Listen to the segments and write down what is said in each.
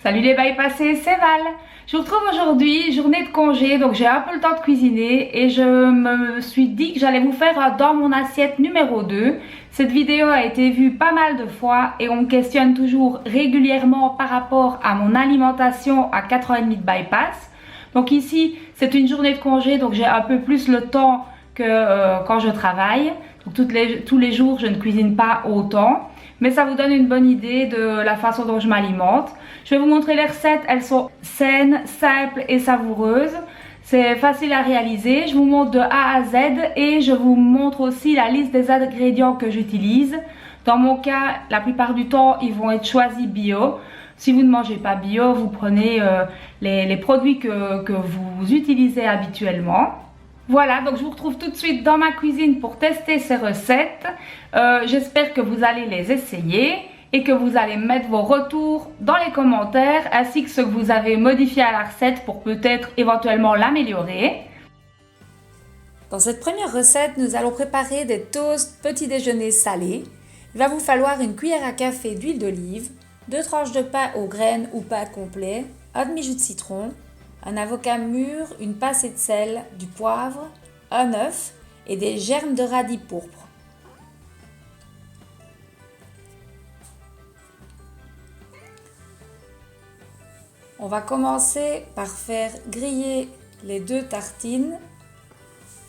Salut les bypassés, c'est Val. Je vous retrouve aujourd'hui, journée de congé, donc j'ai un peu le temps de cuisiner et je me suis dit que j'allais vous faire un dans mon assiette numéro 2. Cette vidéo a été vue pas mal de fois et on me questionne toujours régulièrement par rapport à mon alimentation à 4h30 de bypass. Donc ici, c'est une journée de congé, donc j'ai un peu plus le temps que quand je travaille. Donc tous les jours, je ne cuisine pas autant, mais ça vous donne une bonne idée de la façon dont je m'alimente. Je vais vous montrer les recettes, elles sont saines, simples et savoureuses. C'est facile à réaliser, je vous montre de A à Z et je vous montre aussi la liste des ingrédients que j'utilise. Dans mon cas, la plupart du temps, ils vont être choisis bio. Si vous ne mangez pas bio, vous prenez les produits que vous utilisez habituellement. Voilà, donc je vous retrouve tout de suite dans ma cuisine pour tester ces recettes. J'espère que vous allez les essayer et que vous allez mettre vos retours dans les commentaires ainsi que ce que vous avez modifié à la recette pour peut-être éventuellement l'améliorer. Dans cette première recette, nous allons préparer des toasts petit déjeuner salés. Il va vous falloir une cuillère à café d'huile d'olive, 2 tranches de pain aux graines ou pain complet, un demi-jus de citron, un avocat mûr, une pincée de sel, du poivre, un œuf et des germes de radis pourpre. On va commencer par faire griller les 2 tartines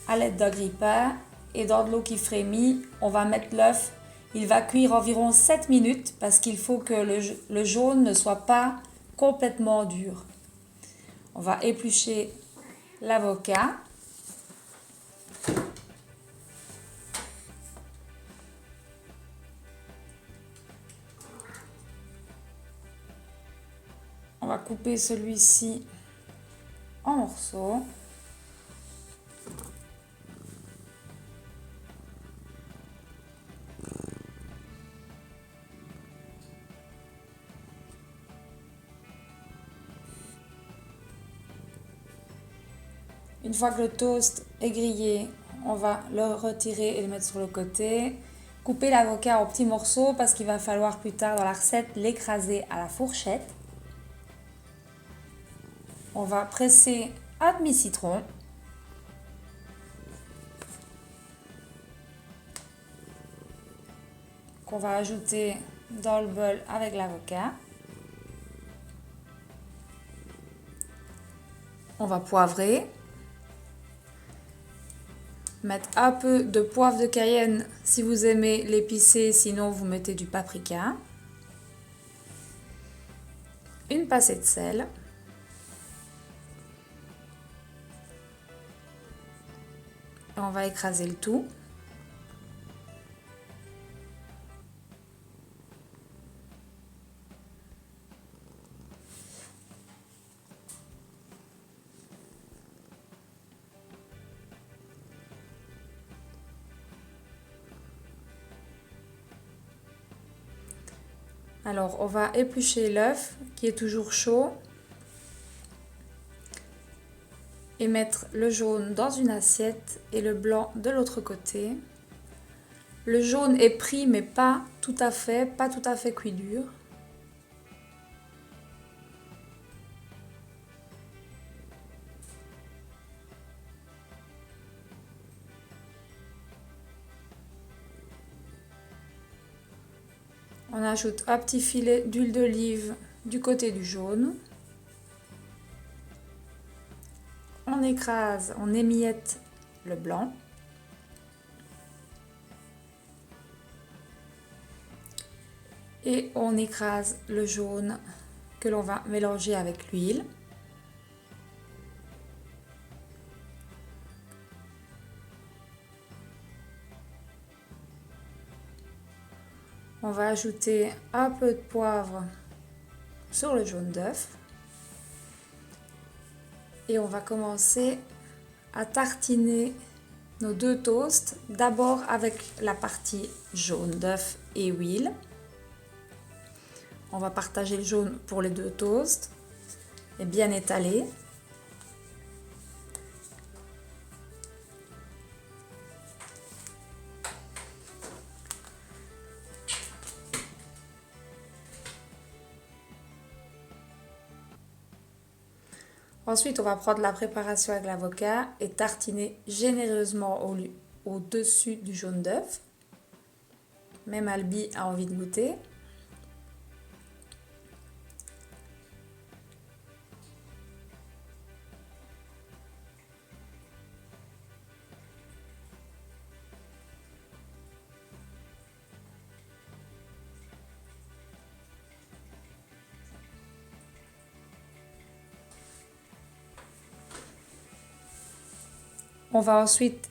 à l'aide d'un grille-pain et dans de l'eau qui frémit, on va mettre l'œuf. Il va cuire environ 7 minutes parce qu'il faut que le jaune ne soit pas complètement dur. On va éplucher l'avocat. On va couper celui-ci en morceaux. Une fois que le toast est grillé, on va le retirer et le mettre sur le côté. Couper l'avocat en petits morceaux parce qu'il va falloir plus tard dans la recette l'écraser à la fourchette. On va presser un demi-citron. Qu'on va ajouter dans le bol avec l'avocat. On va poivrer. Mettre un peu de poivre de Cayenne si vous aimez l'épicé, sinon vous mettez du paprika. Une pincée de sel. On va écraser le tout. Alors, on va éplucher l'œuf qui est toujours chaud et mettre le jaune dans une assiette et le blanc de l'autre côté. Le jaune est pris mais pas tout à fait cuit dur. On ajoute un petit filet d'huile d'olive du côté du jaune. On écrase, on émiette le blanc. Et on écrase le jaune que l'on va mélanger avec l'huile. On va ajouter un peu de poivre sur le jaune d'œuf. Et on va commencer à tartiner nos 2 toasts, d'abord avec la partie jaune d'œuf et huile. On va partager le jaune pour les 2 toasts et bien étaler. Ensuite, on va prendre la préparation avec l'avocat et tartiner généreusement au-dessus du jaune d'œuf. Même Albi a envie de goûter. On va ensuite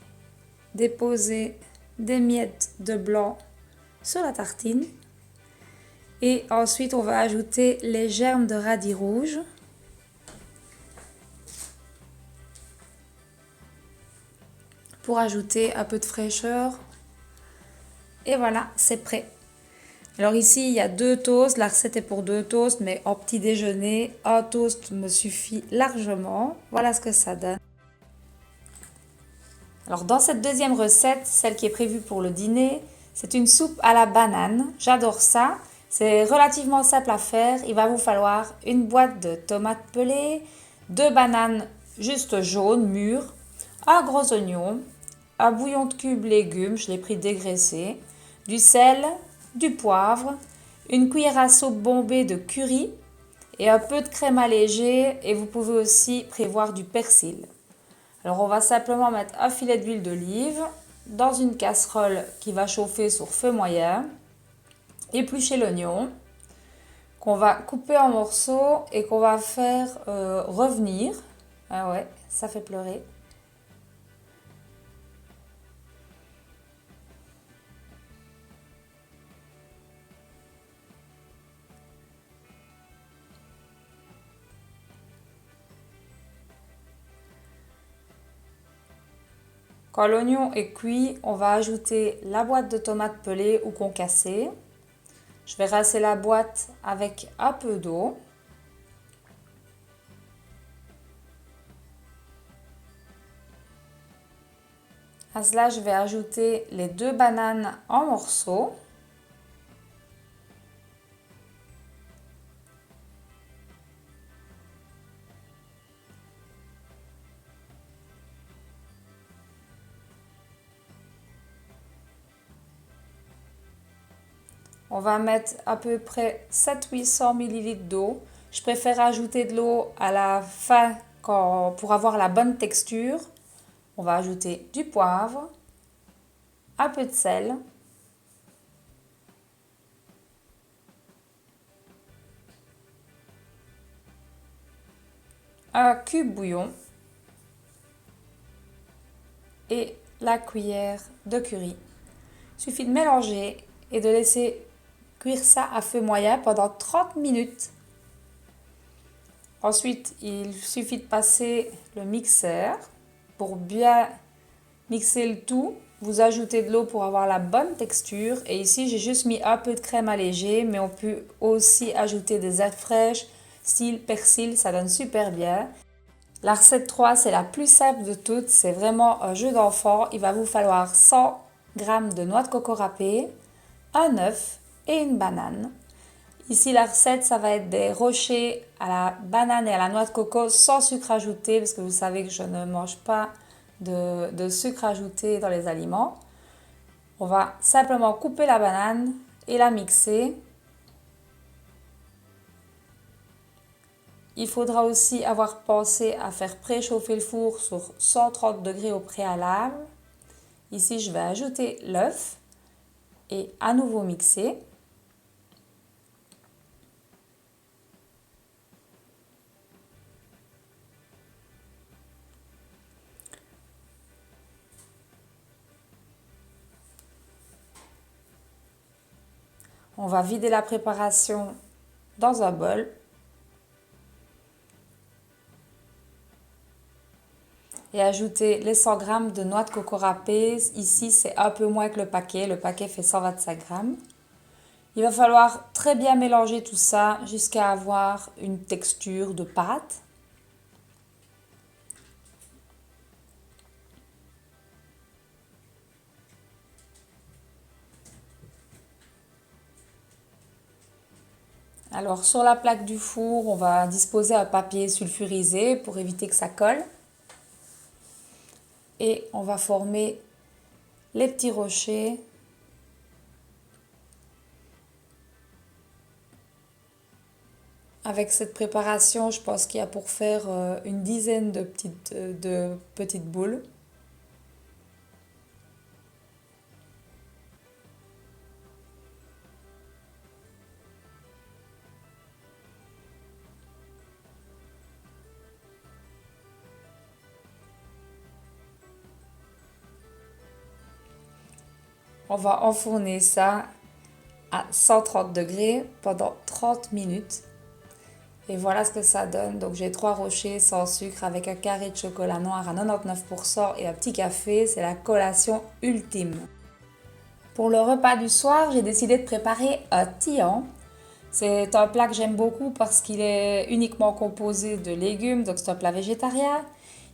déposer des miettes de blanc sur la tartine. Et ensuite, on va ajouter les germes de radis rouge. Pour ajouter un peu de fraîcheur. Et voilà, c'est prêt. Alors ici, il y a 2 toasts. La recette est pour 2 toasts, mais en petit déjeuner, un toast me suffit largement. Voilà ce que ça donne. Alors dans cette deuxième recette, celle qui est prévue pour le dîner, c'est une soupe à la banane. J'adore ça. C'est relativement simple à faire. Il va vous falloir une boîte de tomates pelées, 2 bananes juste jaunes, mûres, un gros oignon, un bouillon de cubes légumes, je l'ai pris dégraissé, du sel, du poivre, une cuillère à soupe bombée de curry et un peu de crème allégée, et vous pouvez aussi prévoir du persil. Alors on va simplement mettre un filet d'huile d'olive dans une casserole qui va chauffer sur feu moyen, éplucher l'oignon qu'on va couper en morceaux et qu'on va faire revenir. Ah ouais, ça fait pleurer. Quand l'oignon est cuit, on va ajouter la boîte de tomates pelées ou concassées. Je vais rincer la boîte avec un peu d'eau. À cela, je vais ajouter les 2 bananes en morceaux. On va mettre à peu près 700-800 ml d'eau. Je préfère ajouter de l'eau à la fin pour avoir la bonne texture. On va ajouter du poivre, un peu de sel, un cube bouillon et la cuillère de curry. Il suffit de mélanger et de laisser cuire ça à feu moyen pendant 30 minutes. Ensuite, il suffit de passer le mixeur pour bien mixer le tout. Vous ajoutez de l'eau pour avoir la bonne texture. Et ici, j'ai juste mis un peu de crème allégée, mais on peut aussi ajouter des herbes fraîches, style persil, ça donne super bien. La recette 3, c'est la plus simple de toutes. C'est vraiment un jeu d'enfant. Il va vous falloir 100 g de noix de coco râpée, un œuf et une banane. Ici, la recette, ça va être des rochers à la banane et à la noix de coco sans sucre ajouté, parce que vous savez que je ne mange pas de sucre ajouté dans les aliments. On va simplement couper la banane et la mixer. Il faudra aussi avoir pensé à faire préchauffer le four sur 130 degrés au préalable. Ici, je vais ajouter l'œuf et à nouveau mixer. On va vider la préparation dans un bol. Et ajouter les 100 g de noix de coco râpée. Ici, c'est un peu moins que le paquet. Le paquet fait 125 g. Il va falloir très bien mélanger tout ça jusqu'à avoir une texture de pâte. Alors sur la plaque du four, on va disposer un papier sulfurisé pour éviter que ça colle. Et on va former les petits rochers. Avec cette préparation, je pense qu'il y a pour faire une dizaine de petites boules. On va enfourner ça à 130 degrés pendant 30 minutes. Et voilà ce que ça donne. Donc j'ai 3 rochers sans sucre avec un carré de chocolat noir à 99% et un petit café. C'est la collation ultime. Pour le repas du soir, j'ai décidé de préparer un tian. C'est un plat que j'aime beaucoup parce qu'il est uniquement composé de légumes, donc c'est un plat végétarien.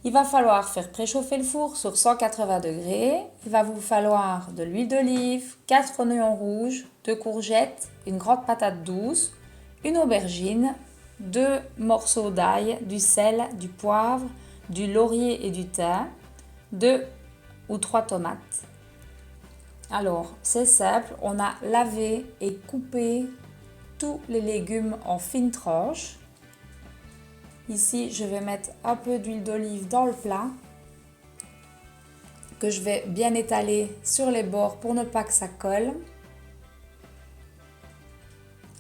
Il va falloir faire préchauffer le four sur 180 degrés. Il va vous falloir de l'huile d'olive, 4 oignons rouges, 2 courgettes, une grande patate douce, une aubergine, 2 morceaux d'ail, du sel, du poivre, du laurier et du thym, 2 ou 3 tomates. Alors, c'est simple, on a lavé et coupé tous les légumes en fines tranches. Ici, je vais mettre un peu d'huile d'olive dans le plat que je vais bien étaler sur les bords pour ne pas que ça colle.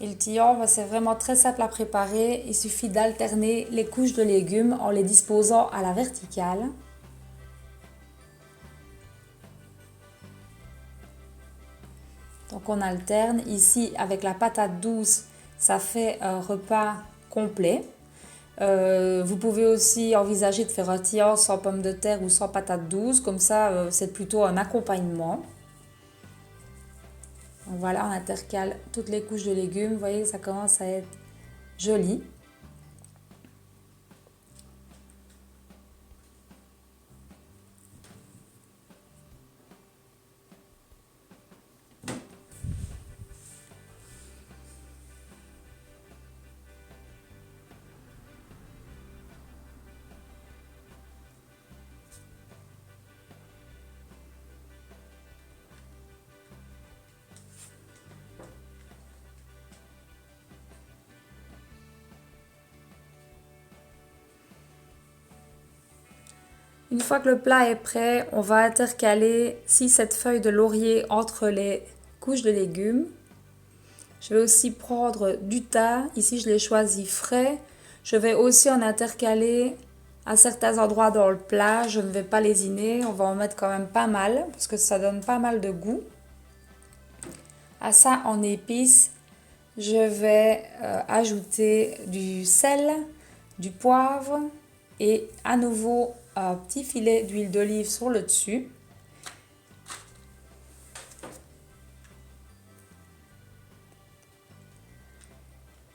Et le tian, c'est vraiment très simple à préparer. Il suffit d'alterner les couches de légumes en les disposant à la verticale. Donc on alterne. Ici, avec la patate douce, ça fait un repas complet. Vous pouvez aussi envisager de faire un tian sans pommes de terre ou sans patate douce. Comme ça, c'est plutôt un accompagnement. Donc voilà, on intercale toutes les couches de légumes. Vous voyez, ça commence à être joli. Une fois que le plat est prêt, on va intercaler 6-7 feuilles de laurier entre les couches de légumes. Je vais aussi prendre du thym. Ici, je l'ai choisi frais. Je vais aussi en intercaler à certains endroits dans le plat. Je ne vais pas lésiner. On va en mettre quand même pas mal parce que ça donne pas mal de goût. À ça, en épices, je vais ajouter du sel, du poivre et à nouveau un petit filet d'huile d'olive sur le dessus.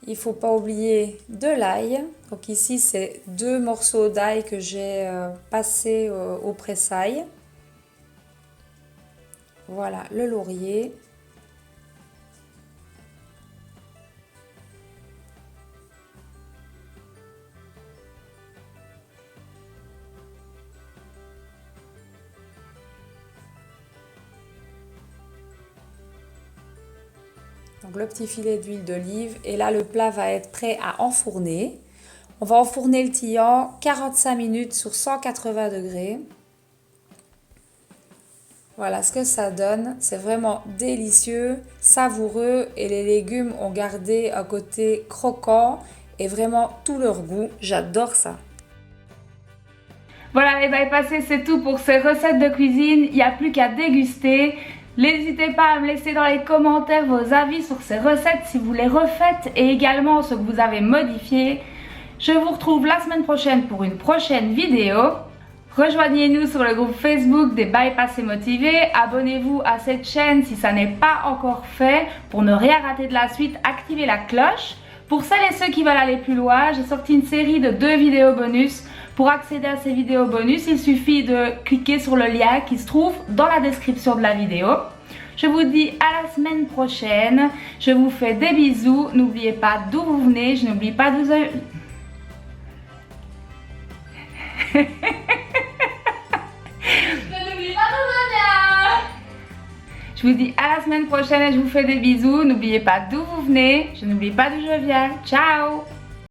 Il ne faut pas oublier de l'ail. Donc ici, c'est 2 morceaux d'ail que j'ai passés au pressail. Voilà le laurier. Donc le petit filet d'huile d'olive et là le plat va être prêt à enfourner. On va enfourner le tian 45 minutes sur 180 degrés. Voilà ce que ça donne, c'est vraiment délicieux, savoureux et les légumes ont gardé un côté croquant et vraiment tout leur goût, j'adore ça. Voilà les bypassés, c'est tout pour ces recettes de cuisine, il n'y a plus qu'à déguster. N'hésitez pas à me laisser dans les commentaires vos avis sur ces recettes si vous les refaites et également ce que vous avez modifié. Je vous retrouve la semaine prochaine pour une prochaine vidéo. Rejoignez-nous sur le groupe Facebook des Bypassés Motivés. Abonnez-vous à cette chaîne si ça n'est pas encore fait pour ne rien rater de la suite. Activez la cloche. Pour celles et ceux qui veulent aller plus loin, j'ai sorti une série de 2 vidéos bonus. Pour accéder à ces vidéos bonus, il suffit de cliquer sur le lien qui se trouve dans la description de la vidéo. Je vous dis à la semaine prochaine. Je vous fais des bisous. N'oubliez pas d'où vous venez. Je n'oublie pas d'où vous... Je vous dis à la semaine prochaine et je vous fais des bisous. N'oubliez pas d'où vous venez. Je n'oublie pas d'où je viens. Ciao!